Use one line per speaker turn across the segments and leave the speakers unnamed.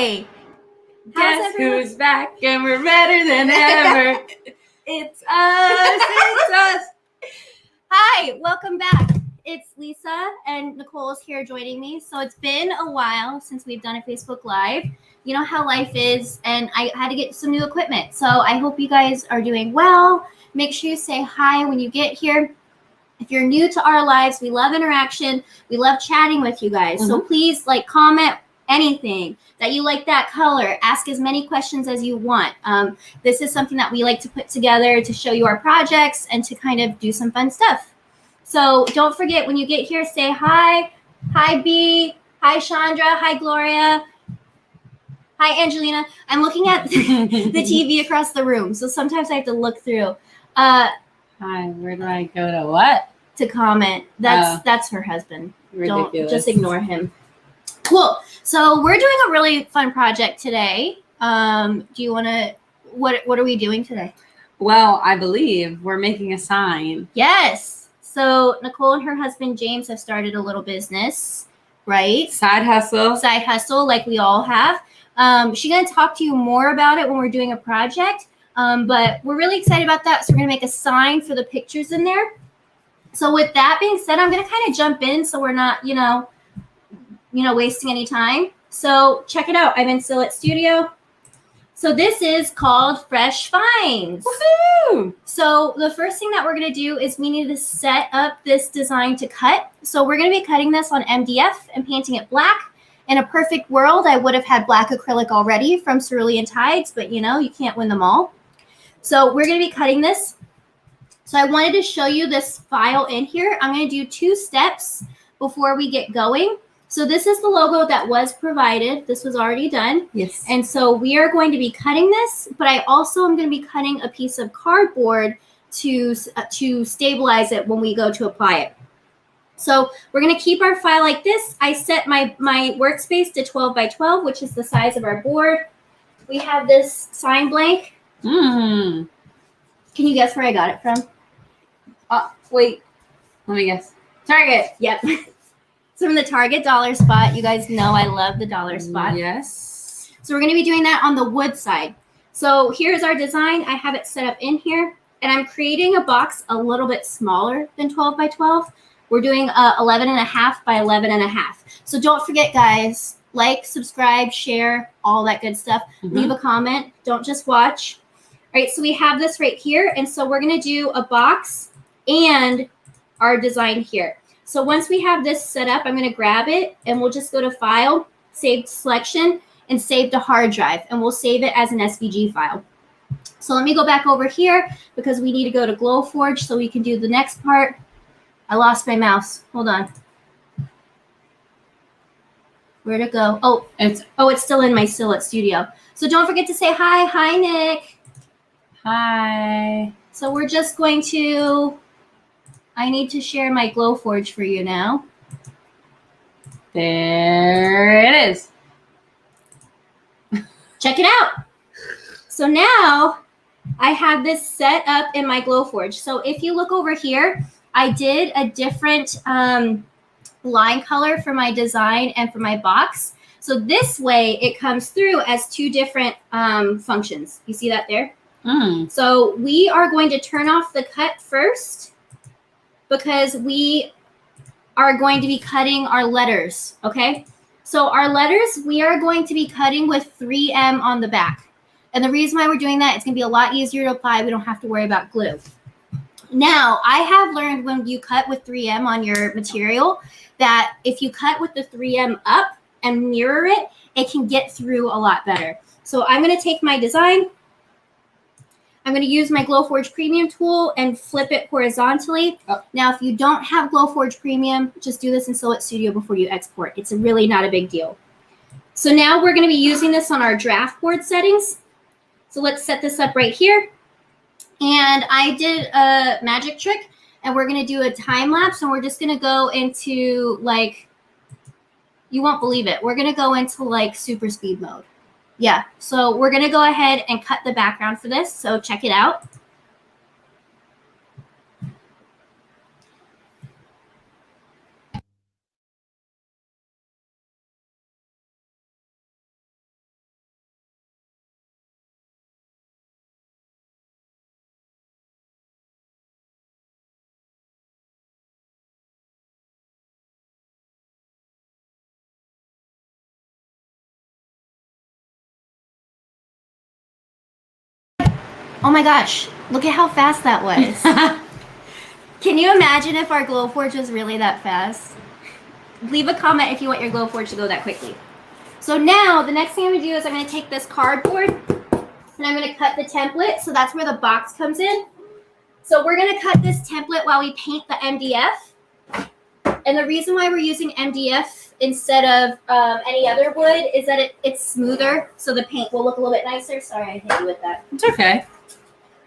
Hi.
Guess who's back and we're better than ever. It's us. It's us.
Hi, welcome back. It's Lisa and Nicole is here joining me. So it's been a while since we've done a Facebook Live. You know how life is, and I had to get some new equipment. So I hope you guys are doing well. Make sure you say hi when you get here. If you're new to our lives, we love interaction. We love chatting with you guys. So please comment anything that you like that color. Ask as many questions as you want. This is something that we like to put together to show you our projects and to kind of do some fun stuff. So don't forget when you get here, say hi. Hi, B. Hi, Chandra. Hi, Gloria. Hi, Angelina. I'm looking at the TV across the room, so sometimes I have to look through.
Hi, where do I go to what?
To comment. That's her husband.
Ridiculous.
Don't just ignore him. Cool. So we're doing a really fun project today. Do you want to? What are we doing today?
Well, I believe we're making a sign.
Yes. So Nicole and her husband James have started a little business, right?
Side hustle.
Side hustle, like we all have. She's gonna talk to you more about it when we're doing a project. But we're really excited about that. So we're gonna make a sign for the pictures in there. So with that being said, I'm gonna kind of jump in so we're not, wasting any time. So check it out. I'm in Silhouette Studio. So this is called Fresh Finds.
Woohoo!
So the first thing that we're gonna do is we need to set up this design to cut. So we're gonna be cutting this on MDF and painting it black. In a perfect world, I would have had black acrylic already from Cerulean Tides, but you can't win them all. So we're gonna be cutting this. So I wanted to show you this file in here. I'm going to do 2 steps before we get going. So this is the logo that was provided. This was already done.
Yes.
And so we are going to be cutting this, but I also am going to be cutting a piece of cardboard to stabilize it when we go to apply it. So we're going to keep our file like this. I set my workspace to 12 by 12, which is the size of our board. We have this sign blank.
Can
you guess where I got it from?
Wait. Let me guess. Target.
Yep. So from the Target dollar spot. You guys know I love the dollar spot.
Yes.
So we're going to be doing that on the wood side. So here's our design. I have it set up in here. And I'm creating a box a little bit smaller than 12 by 12. We're doing 11.5 by 11.5. So don't forget, guys, like, subscribe, share, all that good stuff. Leave a comment. Don't just watch. All right, so we have this right here. And so we're going to do a box and our design here. So once we have this set up, I'm going to grab it and we'll just go to File, Save to Selection, and Save to Hard Drive. And we'll save it as an SVG file. So let me go back over here because we need to go to Glowforge so we can do the next part. I lost my mouse. Hold on. Where'd it go? Oh, it's still in my Silhouette Studio. So don't forget to say hi. Hi, Nick.
Hi.
So we're just going to... I need to share my Glowforge for you now.
There it is.
Check it out. So now I have this set up in my Glowforge. So if you look over here, I did a different line color for my design and for my box. So this way it comes through as 2 different functions. You see that there? So we are going to turn off the cut first, because we are going to be cutting our letters, okay? So our letters, we are going to be cutting with 3M on the back. And the reason why we're doing that, it's going to be a lot easier to apply. We don't have to worry about glue. Now, I have learned when you cut with 3M on your material that if you cut with the 3M up and mirror it, it can get through a lot better. So I'm going to take my design. I'm going to use my Glowforge Premium tool and flip it horizontally. Now, if you don't have Glowforge Premium, just do this in Silhouette Studio before you export. It's really not a big deal. So now we're going to be using this on our draft board settings. So let's set this up right here. And I did a magic trick, and we're going to do a time lapse, and we're just going to go into, you won't believe it. We're going to go into, super speed mode. Yeah, so we're going to go ahead and cut the background for this. So check it out. Oh my gosh, look at how fast that was. Can you imagine if our Glowforge was really that fast? Leave a comment if you want your Glowforge to go that quickly. So now the next thing I'm gonna do is I'm gonna take this cardboard and I'm gonna cut the template. So that's where the box comes in. So we're gonna cut this template while we paint the MDF. And the reason why we're using MDF instead of any other wood is that it's smoother. So the paint will look a little bit nicer. Sorry, I hit you with that.
It's okay.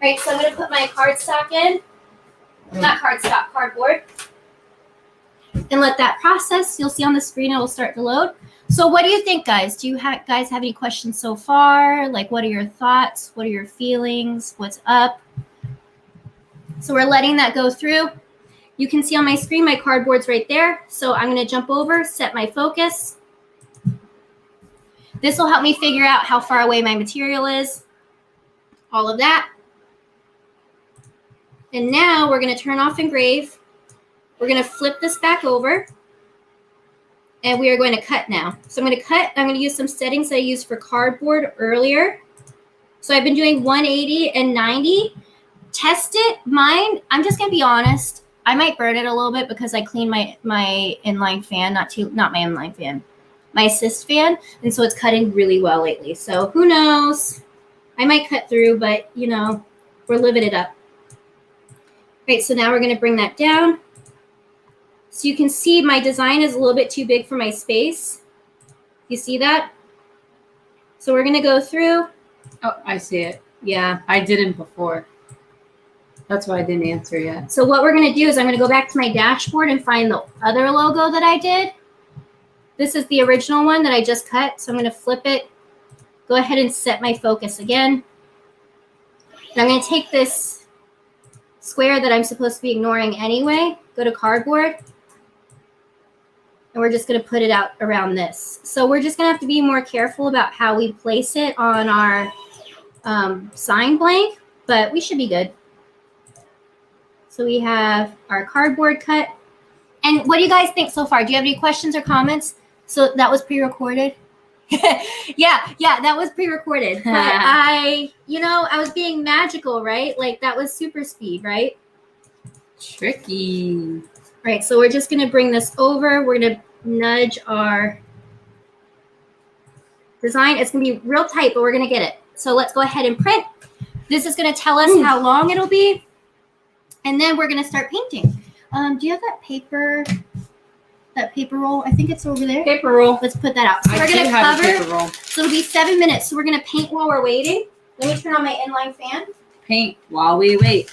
All right, so I'm gonna put my cardstock in. Not cardstock, cardboard. And let that process. You'll see on the screen it will start to load. So what do you think, guys? Do you guys have any questions so far? Like, what are your thoughts? What are your feelings? What's up? So we're letting that go through. You can see on my screen my cardboard's right there. So I'm going to jump over, set my focus. This will help me figure out how far away my material is. All of that. And now we're going to turn off engrave. We're going to flip this back over. And we are going to cut now. So I'm going to cut. I'm going to use some settings that I used for cardboard earlier. So I've been doing 180 and 90. Test it. Mine, I'm just going to be honest. I might burn it a little bit because I cleaned my inline fan, not my inline fan, my assist fan. And so it's cutting really well lately. So who knows? I might cut through, but you know, we're living it up. All right, so now we're going to bring that down. So you can see my design is a little bit too big for my space. You see that? So we're going to go through.
Oh, I see it.
Yeah.
I didn't before. That's why I didn't answer yet.
So what we're going to do is I'm going to go back to my dashboard and find the other logo that I did. This is the original one that I just cut. So I'm going to flip it. Go ahead and set my focus again. And I'm going to take this square that I'm supposed to be ignoring anyway. Go to cardboard. And we're just going to put it out around this. So we're just going to have to be more careful about how we place it on our sign blank, but we should be good. So we have our cardboard cut. And what do you guys think so far? Do you have any questions or comments? So that was pre-recorded? yeah, that was pre-recorded. But I was being magical, right? Like that was super speed, right?
Tricky.
Right, so we're just going to bring this over. We're going to nudge our design. It's going to be real tight, but we're going to get it. So let's go ahead and print. This is going to tell us how long it'll be. And then we're going to start painting. Do you have that paper roll? I think it's over there.
Paper roll.
Let's put that out. So we're going to cover.
Paper roll.
So it'll be 7 minutes. So we're going to paint while we're waiting. Let me turn on my inline fan.
Paint while we wait.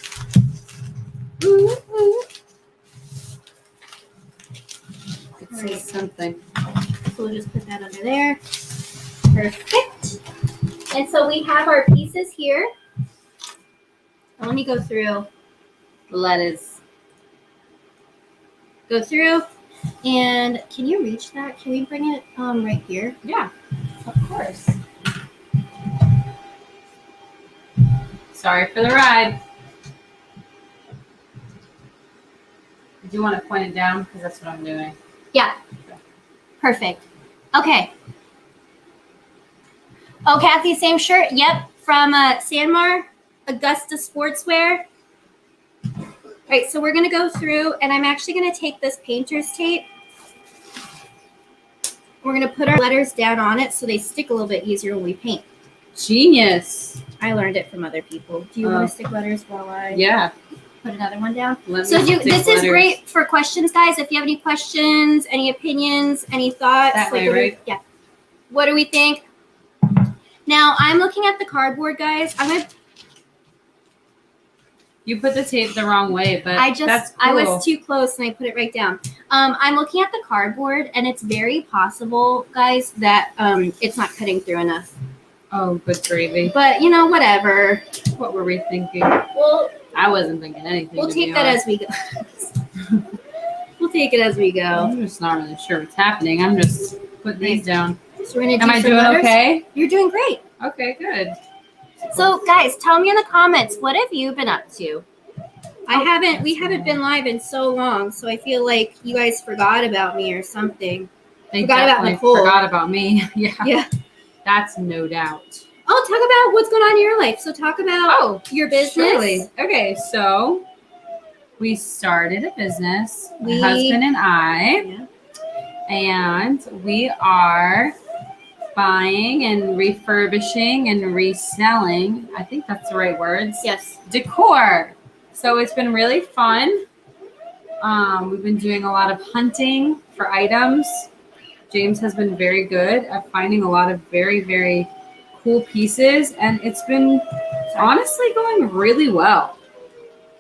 It says something.
So we'll just put that under there. Perfect. And so we have our pieces here. Let me go through.
Lettuce.
Go through. And can you reach that? Can we bring it right here?
Yeah, of course. Sorry for the ride. Do you want to point it down? Because that's what I'm doing.
Yeah. Perfect. Okay. Oh, Kathy, same shirt? Yep. From Sanmar, Augusta Sportswear. All right, so we're going to go through, and I'm actually going to take this painter's tape. We're going to put our letters down on it so they stick a little bit easier when we paint.
Genius.
I learned it from other people. Do you want to stick letters while I put another one down? This is great for questions, guys. If you have any questions, any opinions, any thoughts.
That way, right?
Yeah. What do we think? Now, I'm looking at the cardboard, guys.
You put the tape the wrong way, but that's cool.
I was too close and I put it right down. I'm looking at the cardboard and it's very possible, guys, that it's not cutting through enough.
Oh, good gravy.
But, whatever.
What were we thinking?
Well,
I wasn't thinking anything.
We'll take that as we go. We'll take it as we go.
I'm just not really sure what's happening. I'm just putting these down.
So we're gonna do
Am I doing
letters.
okay?
You're doing great.
Okay, good.
So, guys, tell me in the comments, what have you been up to? We haven't been live in so long, so I feel like you guys forgot about me or something.
They
forgot about Nicole.
Forgot about me. Yeah.
Yeah.
That's no doubt.
Oh, talk about what's going on in your life. So talk about your business.
Surely. Okay, so we started a business, my husband and I, and we are buying and refurbishing and reselling. I think that's the right words.
Yes.
Decor. So it's been really fun. We've been doing a lot of hunting for items. James has been very good at finding a lot of very, very cool pieces, and it's been honestly going really well.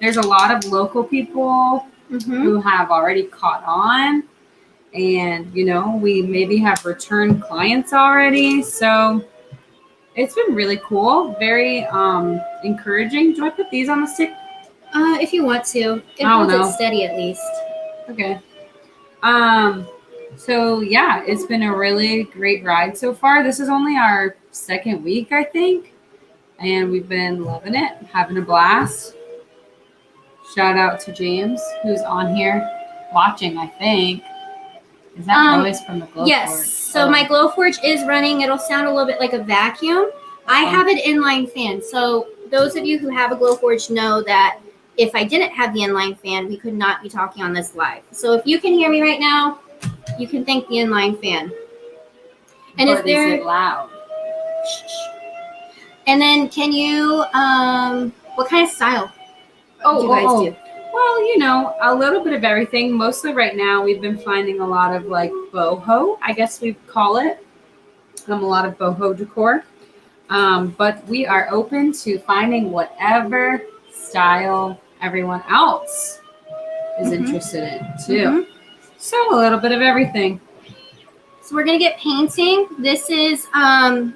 There's a lot of local people who have already caught on, and we maybe have return clients already. So it's been really cool, very encouraging. Do I put these on the stick?
If you want to. It holds it steady at least.
Okay. So yeah, it's been a really great ride so far. This is only our second week, I think, and we've been loving it, having a blast. Shout out to James, who's on here watching, I think. Is that noise from the Glowforge?
Yes. So my Glowforge is running. It'll sound a little bit like a vacuum. I have an inline fan. So those of you who have a Glowforge know that if I didn't have the inline fan, we could not be talking on this live. So if you can hear me right now, you can thank the inline fan. And is there
loud?
And then can you what kind of style do you guys do?
Well, a little bit of everything. Mostly right now we've been finding a lot of like boho, I guess we call it. A lot of boho decor. But we are open to finding whatever style everyone else is interested in too. So a little bit of everything.
So we're going to get painting. This is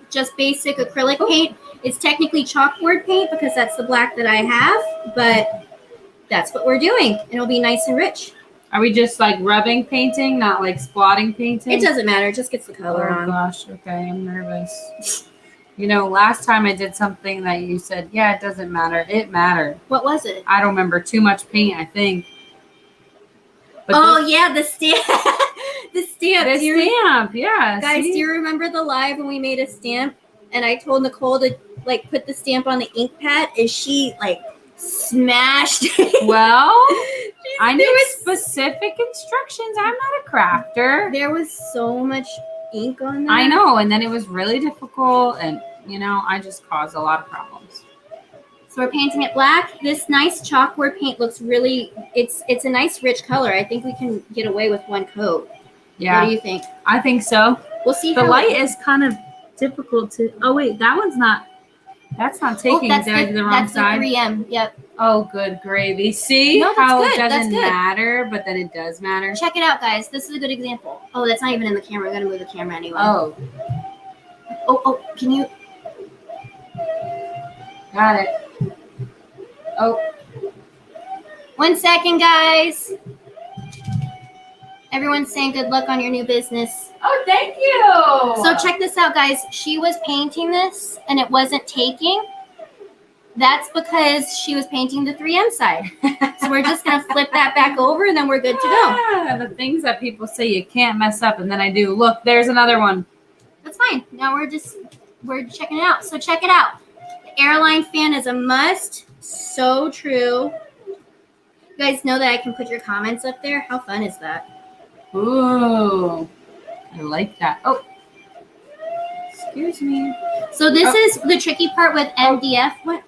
just basic acrylic paint. It's technically chalkboard paint because that's the black that I have, but that's what we're doing. And it'll be nice and rich.
Are we just like rubbing painting, not like splotting painting?
It doesn't matter. It just gets the color on.
Oh gosh, okay, I'm nervous. Last time I did something that you said, yeah, it doesn't matter. It mattered.
What was it?
I don't remember. Too much paint, I think.
But the stamp. The stamp,
yeah.
Guys, do you remember the live when we made a stamp and I told Nicole to like put the stamp on the ink pad and she like smashed it?
Well, I need specific instructions. I'm not a crafter.
There was so much ink on there.
I know, and then it was really difficult, and I just caused a lot of problems.
So we're painting it black. This nice chalkboard paint looks really, it's a nice rich color. I think we can get away with one coat. Yeah. What do you think?
I think so.
We'll see.
The light is kind of difficult to, oh wait, that's not taking it to the wrong side.
That's the 3M, yep.
Oh, good gravy. See how it doesn't matter, but then it does matter?
Check it out, guys. This is a good example. Oh, that's not even in the camera. We're going to move the camera anyway.
Oh,
can you?
Got it. Oh.
1 second, guys. Everyone's saying good luck on your new business.
Oh, thank you.
So check this out, guys. She was painting this and it wasn't taking. That's because she was painting the 3M side. So we're just going to flip that back over and then we're good to go.
The things that people say you can't mess up and then I do. Look, there's another one.
That's fine. Now we're checking it out. So check it out. The airline fan is a must. So true. You guys know that I can put your comments up there. How fun is that?
Ooh, I like that. Oh, excuse me.
So this is the tricky part with MDF. What?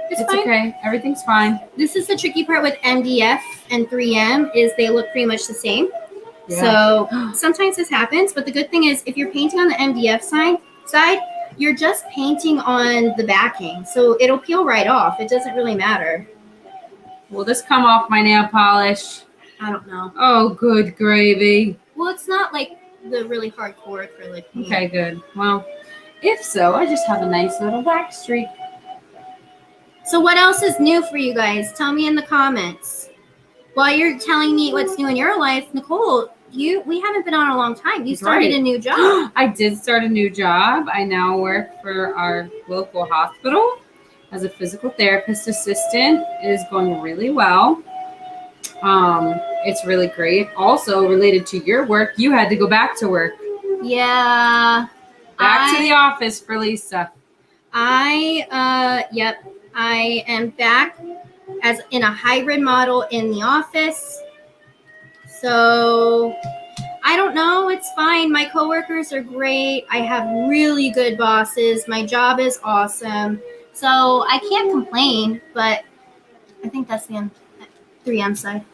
It's fine. Okay. Everything's fine.
This is the tricky part with MDF and 3M is they look pretty much the same. Yeah. So sometimes this happens, but the good thing is if you're painting on the MDF side, you're just painting on the backing. So it'll peel right off. It doesn't really matter.
Will this come off my nail polish?
I don't know.
Oh, good gravy.
Well, it's not like the really hardcore acrylic paint.
Okay, good. Well, if so, I just have a nice little wax streak.
So what else is new for you guys? Tell me in the comments. While you're telling me what's new in your life, Nicole, we haven't been on a long time. You started a new job.
I did start a new job. I now work for our local hospital as a physical therapist assistant. It is going really well. It's really great. Also related to your work, you had to go back to work.
Yeah.
Back to the office for Lisa.
Yep, I am back as in a hybrid model in the office. So I don't know, it's fine. My coworkers are great. I have really good bosses. My job is awesome. So I can't complain, but I think that's the 3M side.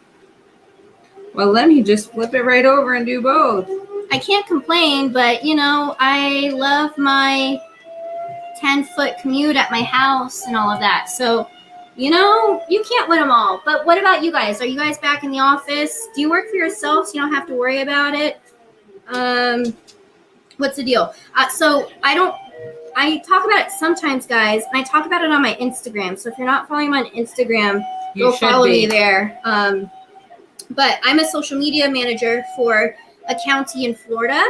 Well, let me just flip it right over and do both.
I can't complain, but you know, I love my 10-foot commute at my house and all of that. So, you know, you can't win them all. But what about you guys? Are you guys back in the office? Do you work for yourself so you don't have to worry about it? What's the deal? So I talk about it sometimes, guys, and I talk about it on my Instagram. So if you're not following me on Instagram, go follow me there. But I'm a social media manager for a county in Florida,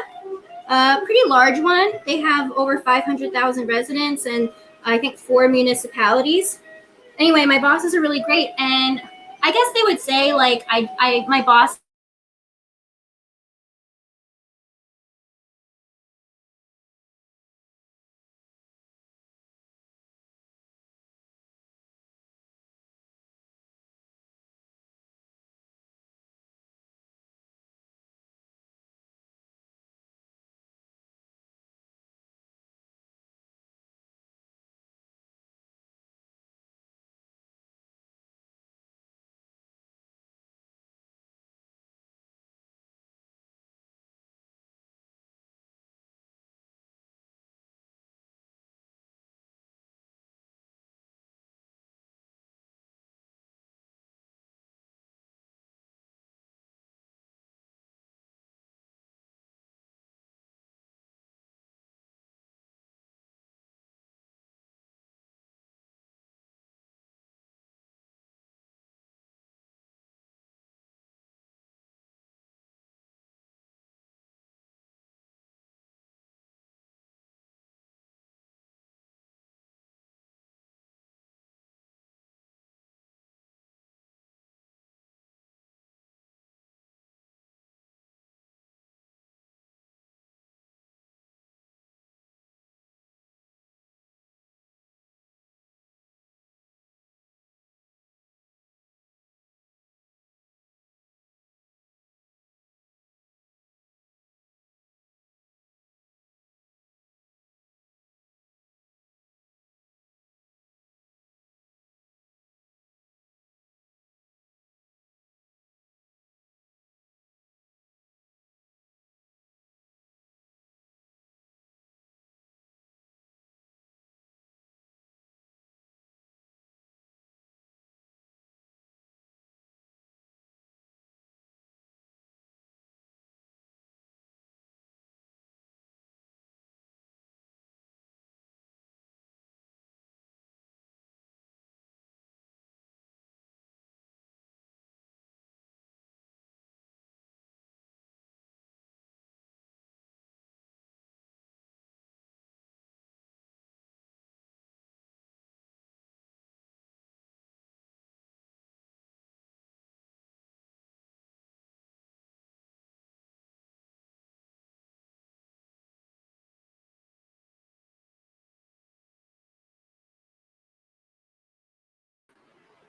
a pretty large one. They have over 500,000 residents and I think 4 municipalities. Anyway, my bosses are really great, and I guess they would say like my boss.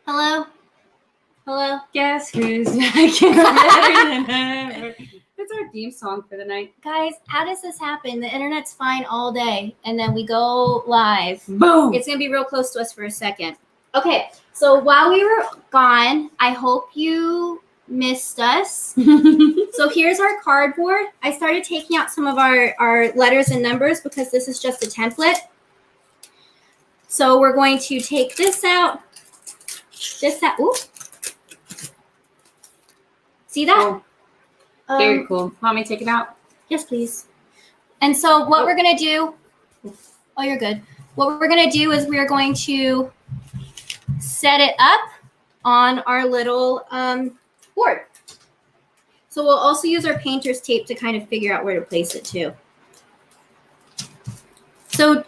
Hello? Hello?
Guess who's back better than ever? That's our theme song for the night.
Guys, how does this happen? The internet's fine all day, and then we go live.
Boom!
It's going to be real close to us for a second. Okay, so while we were gone, I hope you missed us. So here's our cardboard. I started taking out some of our letters and numbers because this is just a template. So we're going to take this out. Ooh. See that?
Oh, very cool. Want me to take it out?
Yes, please. And so what we're going to do, oh, you're good. What we're going to do is we're going to set it up on our little board. So we'll also use our painter's tape to kind of figure out where to place it too. So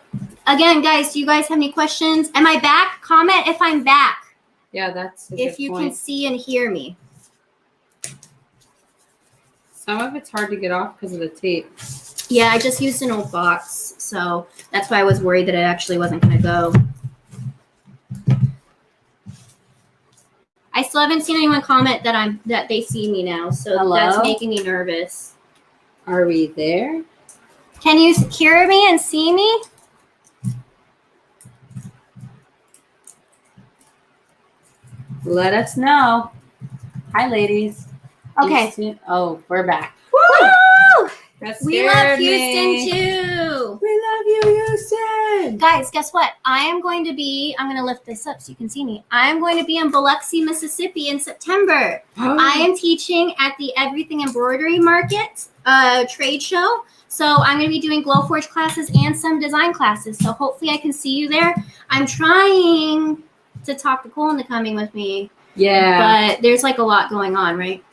again, guys, do you guys have any questions? Am I back? Comment if I'm back.
Yeah, that's a
if
good
you
point.
can see and hear me.
Some of it's hard to get off because of the tape.
Yeah, I just used an old box, so that's why I was worried that it actually wasn't going to go. I still haven't seen anyone comment that they see me now, so that's making me nervous.
Are we there?
Can you hear me and see me?
Let us know. Hi, ladies.
Okay.
Oh, we're back.
Woo!
That
We love
scared
Houston
me.
too.
We love you, Houston.
Guys, guess what? I'm going to lift this up so you can see me. I'm going to be in Biloxi, Mississippi in September. I am teaching at the Everything Embroidery Market trade show. So I'm going to be doing Glowforge classes and some design classes. So hopefully I can see you there. I'm trying to talk to Cole into coming with me.
Yeah.
But there's like a lot going on, right?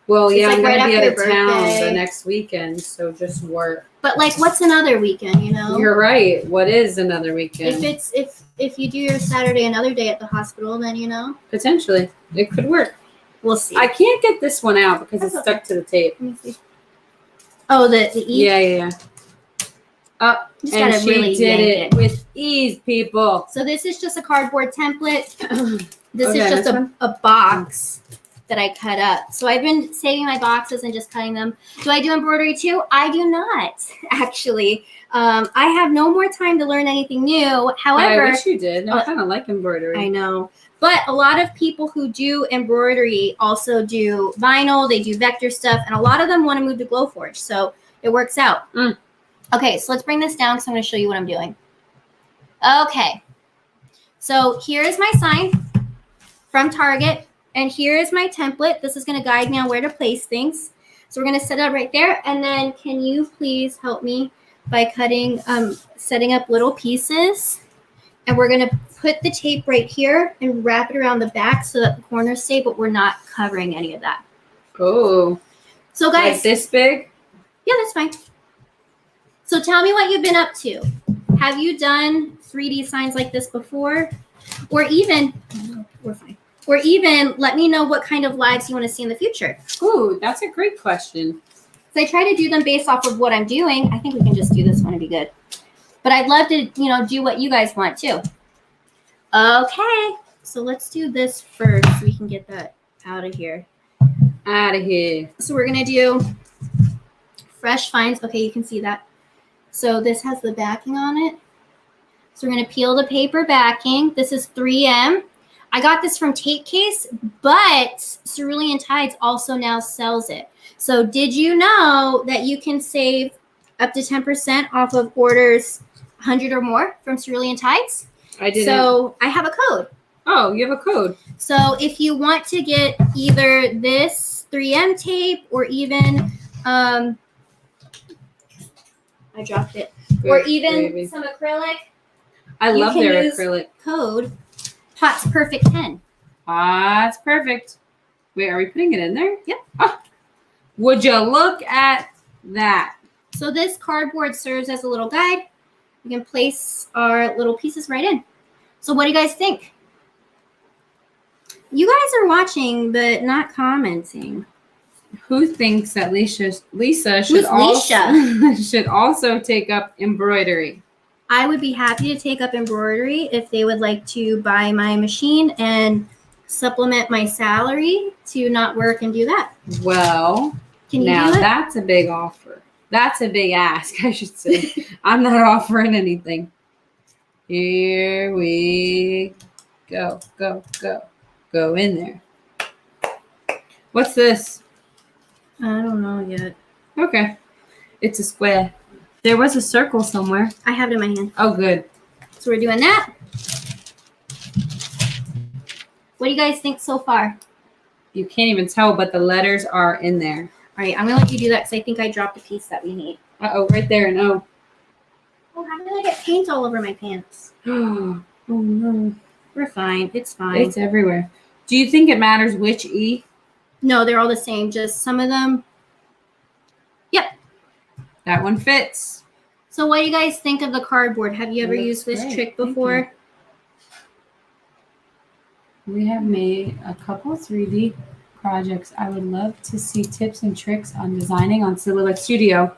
Well, yeah,
like
I'm going
right
to be
after
out of
your
town
birthday.
the next weekend, so just work.
But like, what's another weekend, you know?
You're right. What is another weekend?
If you do your Saturday another day at the hospital, then you know.
Potentially. It could work.
We'll see.
I can't get this one out because it's stuck to the tape.
Let me see. Oh, the E?
Yeah. Oh, and she
really
did it with ease, people.
So this is just a cardboard template. This
Okay,
is just a box that I cut up. So I've been saving my boxes and just cutting them. Do I do embroidery too? I do not, actually. I have no more time to learn anything new. However,
I wish you did. I kind of like embroidery.
I know. But a lot of people who do embroidery also do vinyl. They do vector stuff. And a lot of them want to move to Glowforge. So it works out. Okay, so let's bring this down because I'm going to show you what I'm doing. Okay. So here is my sign from Target. And here is my template. This is going to guide me on where to place things. So we're going to set it up right there. And then can you please help me by cutting, setting up little pieces. And we're going to put the tape right here and wrap it around the back so that the corners stay, but we're not covering any of that.
Oh.
So guys.
Like this big?
Yeah, that's fine. So tell me what you've been up to. Have you done 3D signs like this before? Or even, we're fine. Or even let me know what kind of lives you want to see in the future.
Ooh, that's a great question.
So I try to do them based off of what I'm doing. I think we can just do this one to be good. But I'd love to, do what you guys want too. Okay, so let's do this first so we can get that out of here. So we're going to do fresh finds. Okay, you can see that. So this has the backing on it. So we're going to peel the paper backing. This is 3M. I got this from Tape Case, but Cerulean Tides also now sells it. So did you know that you can save up to 10% off of orders 100 or more from Cerulean Tides?
I didn't.
So I have a code.
Oh, you have a code.
So if you want to get either this 3M tape or even, I dropped it,
Good
or even
gravy.
some acrylic.
I love their acrylic.
Code POTS Perfect 10.
POTS Perfect. Wait, are we putting it in there?
Yep.
Oh, would you look at that?
So this cardboard serves as a little guide. We can place our little pieces right in. So what do you guys think? You guys are watching, but not commenting.
Who thinks that Lisa should also take up embroidery?
I would be happy to take up embroidery if they would like to buy my machine and supplement my salary to not work and do that.
Well,
can you
now
do it?
That's a big offer. That's a big ask, I should say. I'm not offering anything. Here we go. Go in there. What's this?
I don't know yet.
Okay. It's a square. There was a circle somewhere.
I have it in my hand.
Oh, good.
So we're doing that. What do you guys think so far?
You can't even tell, but the letters are in there.
All right, I'm going to let you do that because I think I dropped a piece that we need.
Uh-oh, right there. No.
Oh, how did I get paint all over my pants?
Oh, no.
We're fine. It's fine.
It's everywhere. Do you think it matters which E?
No, they're all the same. Just some of them. Yep.
That one fits.
So what do you guys think of the cardboard? Have you ever used this trick before?
We have made a couple 3D projects. I would love to see tips and tricks on designing on Silhouette Studio.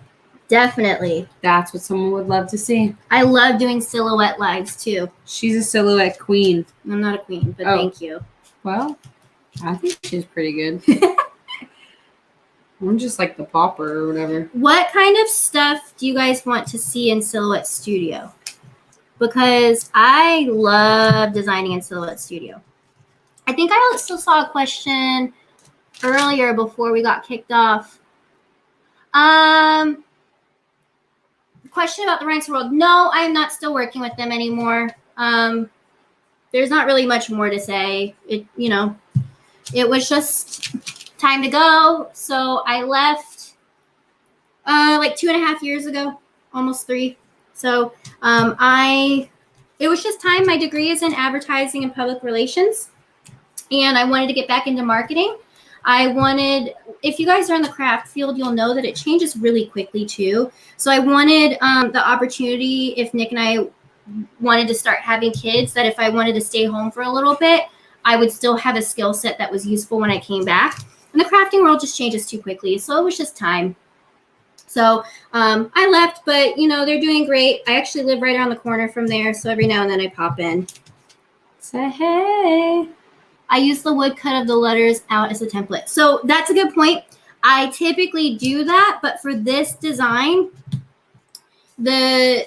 Definitely.
That's what someone would love to see.
I love doing silhouette lives too.
She's a silhouette queen.
I'm not a queen, but
Oh.
thank you.
Well, I think she's pretty good. I'm just like the popper or whatever.
What kind of stuff do you guys want to see in Silhouette Studio? Because I love designing in Silhouette Studio. I think I also saw a question earlier before we got kicked off. Question about the Ranks World. No, I'm not still working with them anymore. There's not really much more to say. It was just time to go. So I left like 2.5 years ago, almost 3. So it was just time. My degree is in advertising and public relations, and I wanted to get back into marketing. If you guys are in the craft field, you'll know that it changes really quickly too. So I wanted the opportunity, if Nick and I wanted to start having kids, that if I wanted to stay home for a little bit, I would still have a skill set that was useful when I came back. And the crafting world just changes too quickly. So it was just time. So I left, but they're doing great. I actually live right around the corner from there. So every now and then I pop in. Say hey. I use the wood cut of the letters out as a template. So that's a good point. I typically do that, but for this design, I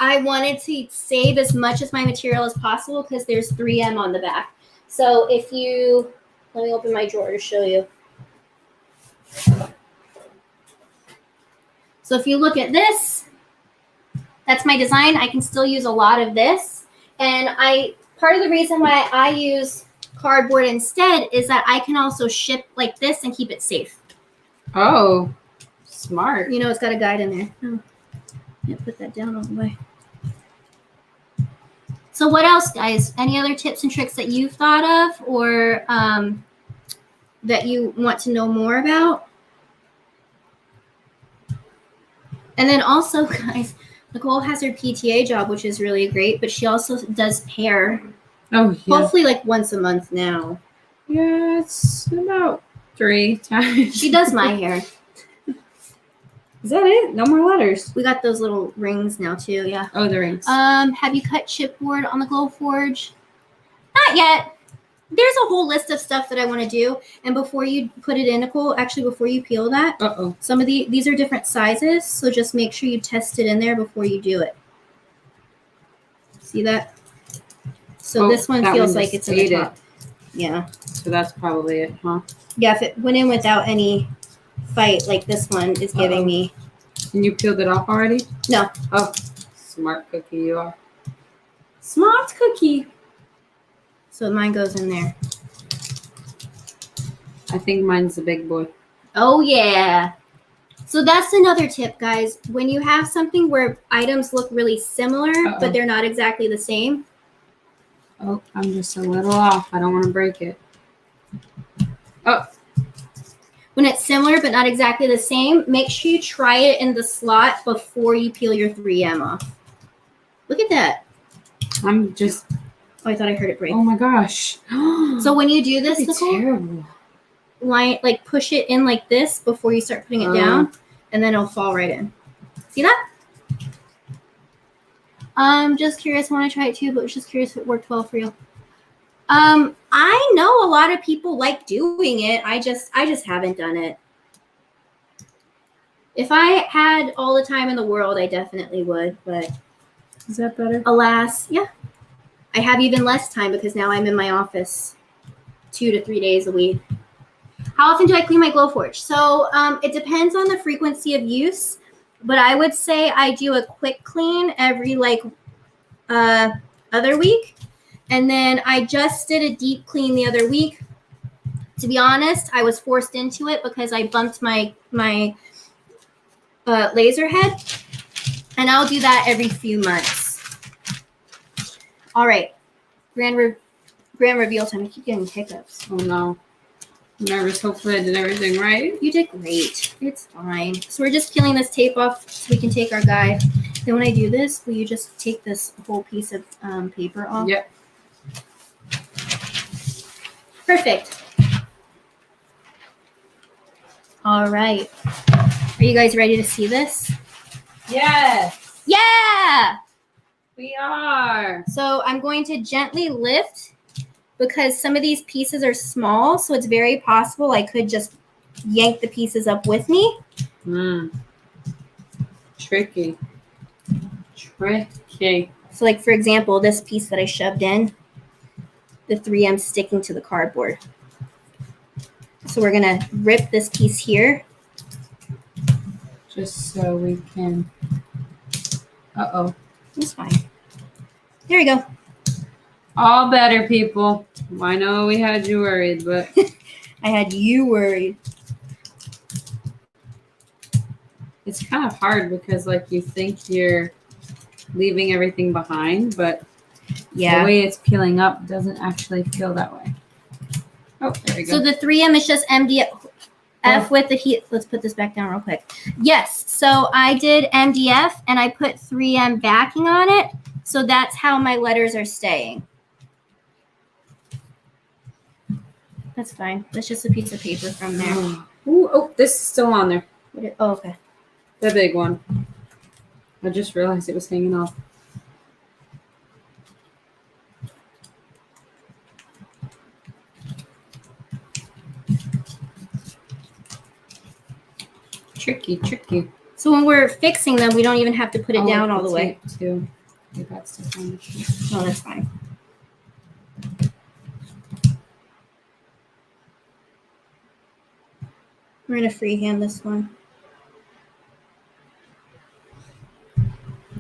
wanted to save as much of my material as possible because there's 3M on the back. So let me open my drawer to show you. So if you look at this, that's my design. I can still use a lot of this. And part of the reason why I use cardboard instead is that I can also ship like this and keep it safe.
Oh, smart.
It's got a guide in there. Oh, can't put that down all the way. So what else, guys? Any other tips and tricks that you've thought of or that you want to know more about? And then also, guys, Nicole has her PTA job, which is really great, but she also does hair.
Oh, yeah.
Hopefully like once a month now.
Yeah, it's about 3 times.
She does my hair.
Is that it? No more letters.
We got those little rings now too, yeah.
Oh, the rings.
Have you cut chipboard on the Glowforge? Not yet. There's a whole list of stuff that I want to do. And before you put it in, Nicole, actually before you peel that, some of these are different sizes. So just make sure you test it in there before you do it. See that? So this one feels like it's in the top. Yeah.
So that's probably it, huh?
Yeah, if it went in without any fight, like this one is giving me.
And you peeled it off already?
No.
Oh, smart cookie you are. Smart cookie.
So mine goes in there.
I think mine's the big boy.
Oh, yeah. So that's another tip, guys. When you have something where items look really similar, but they're not exactly the same.
Oh, I'm just a little off. I don't want to break it. Oh.
When it's similar but not exactly the same, make sure you try it in the slot before you peel your 3M off. Look at that.
I'm just...
Oh, I thought I heard it break.
Oh, my gosh.
So when you do this,
Nicole, terrible.
Like push it in like this before you start putting it down, and then it'll fall right in. See that? Just curious. I want to try it too, but was just curious if it worked well for you. I know a lot of people like doing it. I just haven't done it. If I had all the time in the world, I definitely would, but
is that better?
Alas, yeah. I have even less time because now I'm in my office 2 to 3 days a week. How often do I clean my Glowforge? So it depends on the frequency of use, but I would say I do a quick clean every other week. And then I just did a deep clean the other week. To be honest, I was forced into it because I bumped my laser head, and I'll do that every few months. All right, grand reveal time. I keep getting hiccups.
Oh no, I'm nervous. Hopefully I did everything right.
You did great. It's fine. So we're just peeling this tape off so we can take our guide. Then when I do this, will you just take this whole piece of paper off?
Yep.
Perfect. All right. Are you guys ready to see this?
Yes,
Yeah!
we are.
So I'm going to gently lift because some of these pieces are small, so it's very possible I could just yank the pieces up with me.
Tricky. Tricky.
So like, for example, this piece that I shoved in, the 3M sticking to the cardboard. So we're going to rip this piece here.
Just so we can. Uh-oh.
It's fine. There we go.
All better, people. I know we had you worried, but
I had you worried.
it's kind of hard because, like, you think you're leaving everything behind, but
Yeah.
the way it's peeling up doesn't actually feel that way. Oh, there we go.
So the 3M is just MDF with the heat. Let's put this back down real quick. Yes. So I did MDF and I put 3M backing on it. So that's how my letters are staying. That's fine. That's just a piece of paper from there.
Ooh, oh, this is still on there.
Oh, okay.
The big one. I just realized it was hanging off. Tricky, tricky.
So when we're fixing them, we don't even have to put it down all the way.
Too. I got stuff on the sheet.
Oh, that's fine. We're going to freehand this one.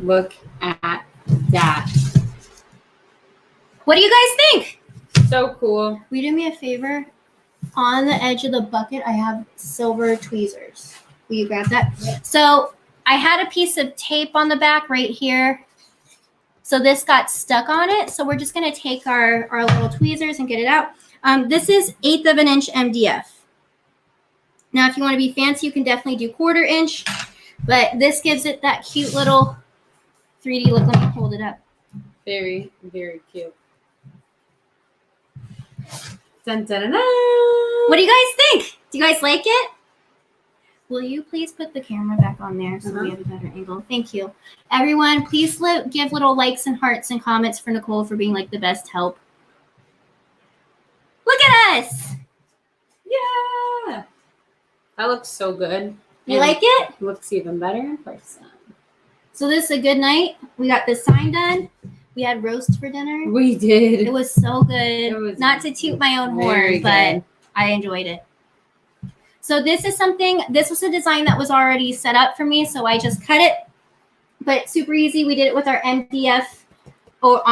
Look at that.
What do you guys think?
So cool.
Will you do me a favor? On the edge of the bucket, I have silver tweezers. Will you grab that? Yep. So I had a piece of tape on the back right here. So this got stuck on it. So we're just going to take our little tweezers and get it out. This is 1/8 of an inch MDF. Now, if you want to be fancy, you can definitely do 1/4 inch. But this gives it that cute little 3D look. Let me hold it up.
Very, very cute. Dun, dun, dun, dun.
What do you guys think? Do you guys like it? Will you please put the camera back on there so we have a better angle? Thank you. Everyone, please give little likes and hearts and comments for Nicole for being like the best help. Look at us.
Yeah. That looks so good.
You like it?
Looks even better in person.
So this is a good night. We got this sign done. We had roast for dinner.
We did.
It was so good.
It was
not to toot my own horn, but I enjoyed it. So this is something, this was a design that was already set up for me, so I just cut it. But super easy. We did it with our MDF, or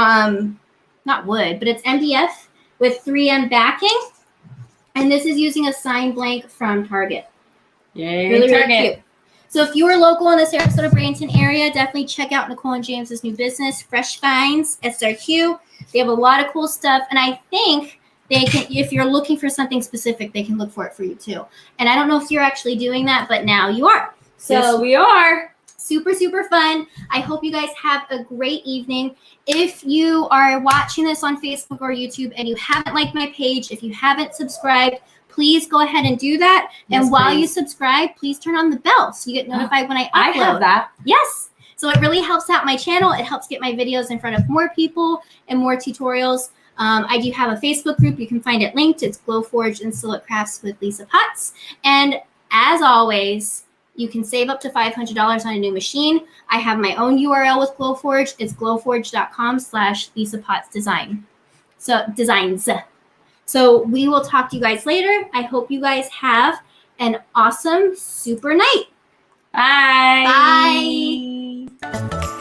not wood, but it's MDF with 3M backing. And this is using a sign blank from Target.
Yay,
really,
Target.
really cute. So if you are local in the Sarasota, Bradenton area, definitely check out Nicole and James's new business, Fresh Finds, SRQ. They have a lot of cool stuff. And I think they can, if you're looking for something specific, they can look for it for you too. And I don't know if you're actually doing that, but now you are. So
yes, we are.
Super, super fun. I hope you guys have a great evening. If you are watching this on Facebook or YouTube and you haven't liked my page, if you haven't subscribed, please go ahead and do that. Yes, and while you subscribe, please turn on the bell so you get notified when I upload.
I have that.
Yes. So it really helps out my channel. It helps get my videos in front of more people and more tutorials. I do have a Facebook group. You can find it linked. It's Glowforge and Silhouette Crafts with Lisa Potts. And as always, you can save up to $500 on a new machine. I have my own URL with Glowforge. It's glowforge.com/Lisa Potts Design. So designs. So we will talk to you guys later. I hope you guys have an awesome, super night.
Bye.
Bye.